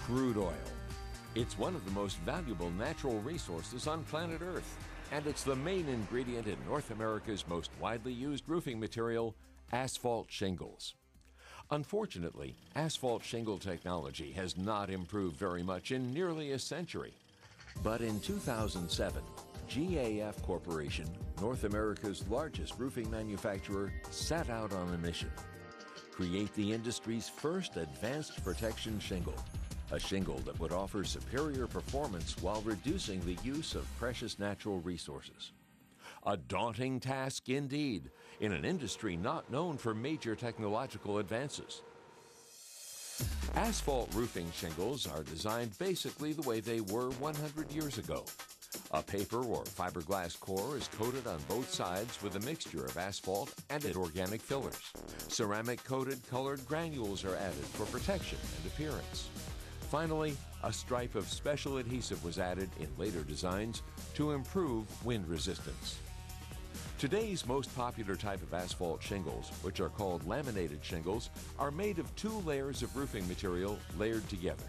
Crude oil. It's one of the most valuable natural resources on planet Earth, and it's the main ingredient in North America's most widely used roofing material, asphalt shingles. Unfortunately, asphalt shingle technology has not improved very much in nearly a century. But in 2007, GAF Corporation, North America's largest roofing manufacturer, set out on a mission: create the industry's first advanced protection shingle, a shingle that would offer superior performance while reducing the use of precious natural resources. A daunting task indeed, in an industry not known for major technological advances. Asphalt roofing shingles are designed basically the way they were 100 years ago. A paper or fiberglass core is coated on both sides with a mixture of asphalt and organic fillers. Ceramic-coated colored granules are added for protection and appearance. Finally, a stripe of special adhesive was added in later designs to improve wind resistance. Today's most popular type of asphalt shingles, which are called laminated shingles, are made of 2 layers of roofing material layered together.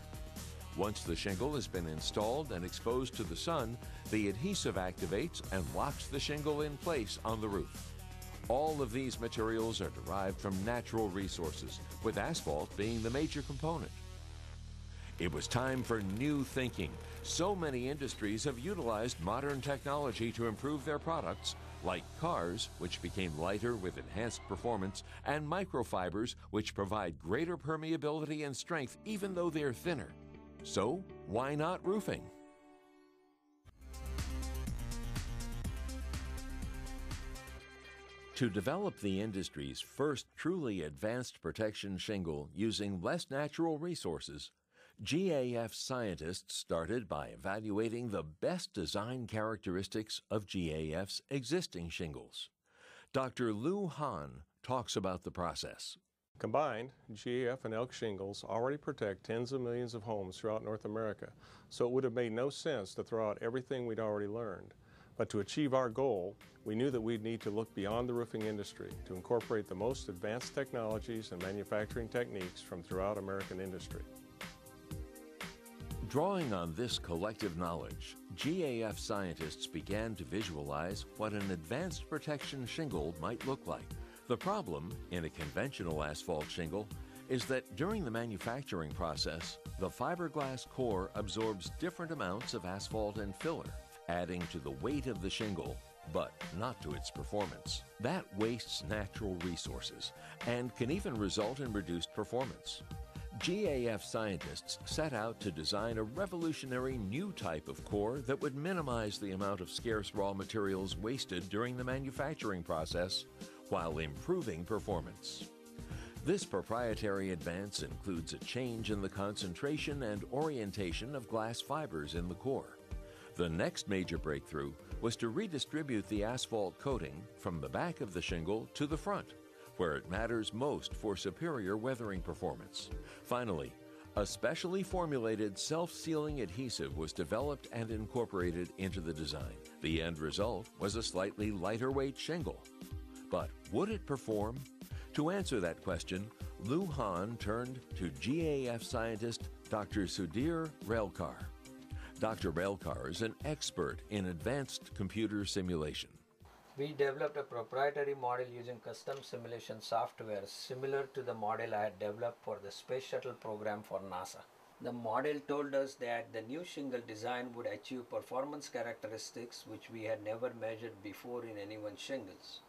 Once the shingle has been installed and exposed to the sun, the adhesive activates and locks the shingle in place on the roof. All of these materials are derived from natural resources, with asphalt being the major component. It was time for new thinking. So many industries have utilized modern technology to improve their products, like cars, which became lighter with enhanced performance, and microfibers, which provide greater permeability and strength even though they're thinner. So, why not roofing? To develop the industry's first truly advanced protection shingle using less natural resources, GAF scientists started by evaluating the best design characteristics of GAF's existing shingles. Dr. Lou Hahn talks about the process. Combined, GAF and elk shingles already protect tens of millions of homes throughout North America, so it would have made no sense to throw out everything we'd already learned. But to achieve our goal, we knew that we'd need to look beyond the roofing industry to incorporate the most advanced technologies and manufacturing techniques from throughout American industry. Drawing on this collective knowledge, GAF scientists began to visualize what an advanced protection shingle might look like. The problem in a conventional asphalt shingle is that during the manufacturing process, the fiberglass core absorbs different amounts of asphalt and filler, adding to the weight of the shingle, but not to its performance. That wastes natural resources and can even result in reduced performance. GAF scientists set out to design a revolutionary new type of core that would minimize the amount of scarce raw materials wasted during the manufacturing process while improving performance. This proprietary advance includes a change in the concentration and orientation of glass fibers in the core. The next major breakthrough was to redistribute the asphalt coating from the back of the shingle to the front, where it matters most for superior weathering performance. Finally, a specially formulated self-sealing adhesive was developed and incorporated into the design. The end result was a slightly lighter weight shingle. But would it perform? To answer that question, Lou Hahn turned to GAF scientist Dr. Sudhir Relkar. Dr. Relkar is an expert in advanced computer simulation. We developed a proprietary model using custom simulation software similar to the model I had developed for the Space Shuttle program for NASA. The model told us that the new shingle design would achieve performance characteristics which we had never measured before in anyone's shingles.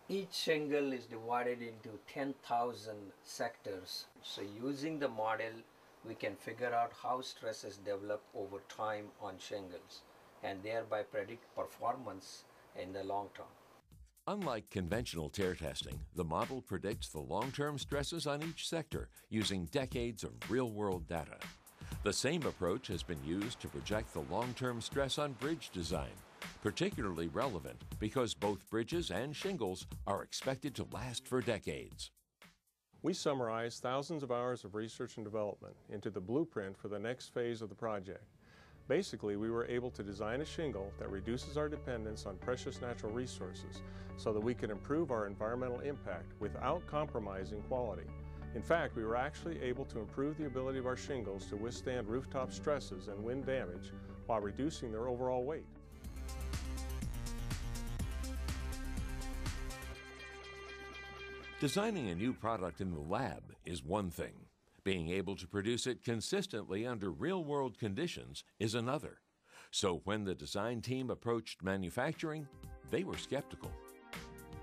Each shingle is divided into 10,000 sectors. So using the model, we can figure out how stresses develop over time on shingles and thereby predict performance in the long term. Unlike conventional tear testing, the model predicts the long-term stresses on each sector using decades of real-world data. The same approach has been used to project the long-term stress on bridge design, particularly relevant because both bridges and shingles are expected to last for decades. We summarized thousands of hours of research and development into the blueprint for the next phase of the project. Basically, we were able to design a shingle that reduces our dependence on precious natural resources so that we can improve our environmental impact without compromising quality. In fact, we were actually able to improve the ability of our shingles to withstand rooftop stresses and wind damage while reducing their overall weight. Designing a new product in the lab is one thing. Being able to produce it consistently under real-world conditions is another. So when the design team approached manufacturing, they were skeptical.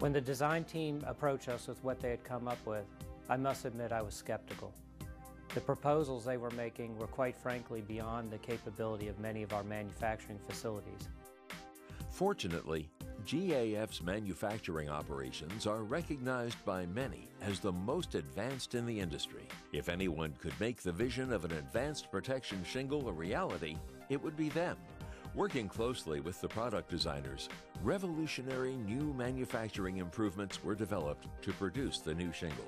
When the design team approached us with what they had come up with, I must admit I was skeptical. The proposals they were making were quite frankly beyond the capability of many of our manufacturing facilities. Fortunately, GAF's manufacturing operations are recognized by many as the most advanced in the industry. If anyone could make the vision of an advanced protection shingle a reality, it would be them. Working closely with the product designers, revolutionary new manufacturing improvements were developed to produce the new shingle.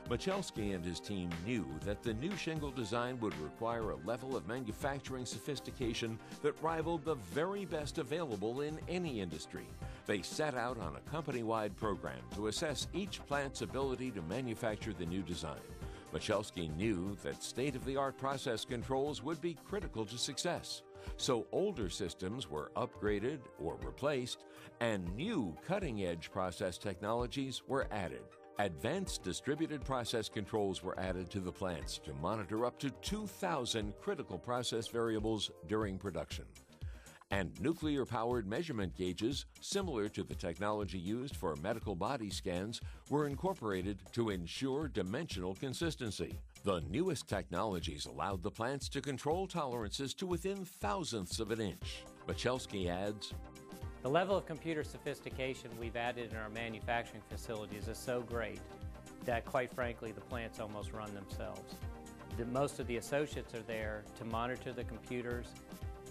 Michalski and his team knew that the new shingle design would require a level of manufacturing sophistication that rivaled the very best available in any industry. They set out on a company-wide program to assess each plant's ability to manufacture the new design. Michalski knew that state-of-the-art process controls would be critical to success. So older systems were upgraded or replaced, and new cutting-edge process technologies were added. Advanced distributed process controls were added to the plants to monitor up to 2,000 critical process variables during production. And nuclear-powered measurement gauges, similar to the technology used for medical body scans, were incorporated to ensure dimensional consistency. The newest technologies allowed the plants to control tolerances to within thousandths of an inch. Michalski adds, The level of computer sophistication we've added in our manufacturing facilities is so great that, quite frankly, the plants almost run themselves. Most of the associates are there to monitor the computers,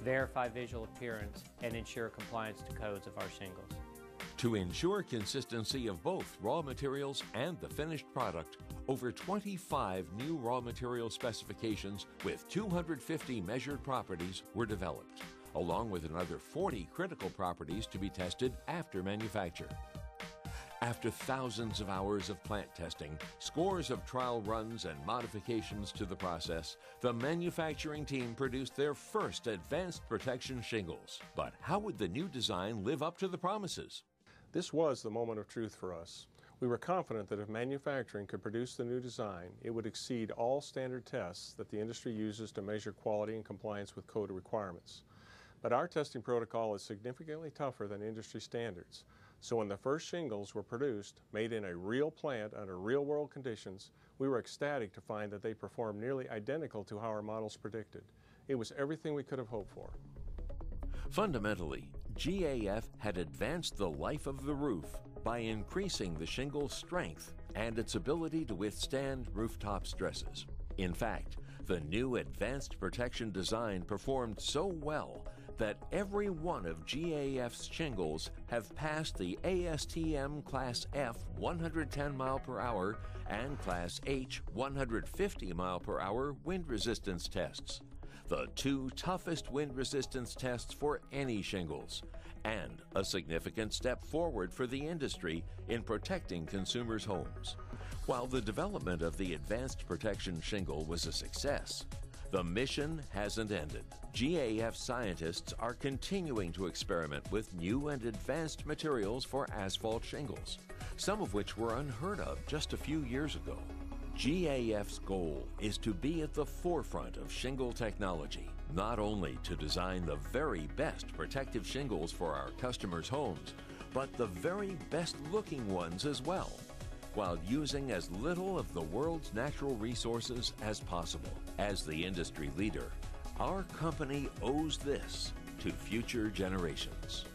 verify visual appearance, and ensure compliance to codes of our shingles. To ensure consistency of both raw materials and the finished product, over 25 new raw material specifications with 250 measured properties were developed, along with another 40 critical properties to be tested after manufacture. After thousands of hours of plant testing, scores of trial runs and modifications to the process, the manufacturing team produced their first advanced protection shingles. But how would the new design live up to the promises? This was the moment of truth for us. We were confident that if manufacturing could produce the new design, it would exceed all standard tests that the industry uses to measure quality and compliance with code requirements. But our testing protocol is significantly tougher than industry standards. So when the first shingles were produced, made in a real plant under real-world conditions, we were ecstatic to find that they performed nearly identical to how our models predicted. It was everything we could have hoped for. Fundamentally, GAF had advanced the life of the roof by increasing the shingle's strength and its ability to withstand rooftop stresses. In fact, the new advanced protection design performed so well that every one of GAF's shingles have passed the ASTM Class F 110 mile per hour and Class H 150 mile per hour wind resistance tests, the two toughest wind resistance tests for any shingles, and a significant step forward for the industry in protecting consumers' homes. While the development of the advanced protection shingle was a success, the mission hasn't ended. GAF scientists are continuing to experiment with new and advanced materials for asphalt shingles, some of which were unheard of just a few years ago. GAF's goal is to be at the forefront of shingle technology, not only to design the very best protective shingles for our customers' homes, but the very best looking ones as well, while using as little of the world's natural resources as possible. As the industry leader, our company owes this to future generations.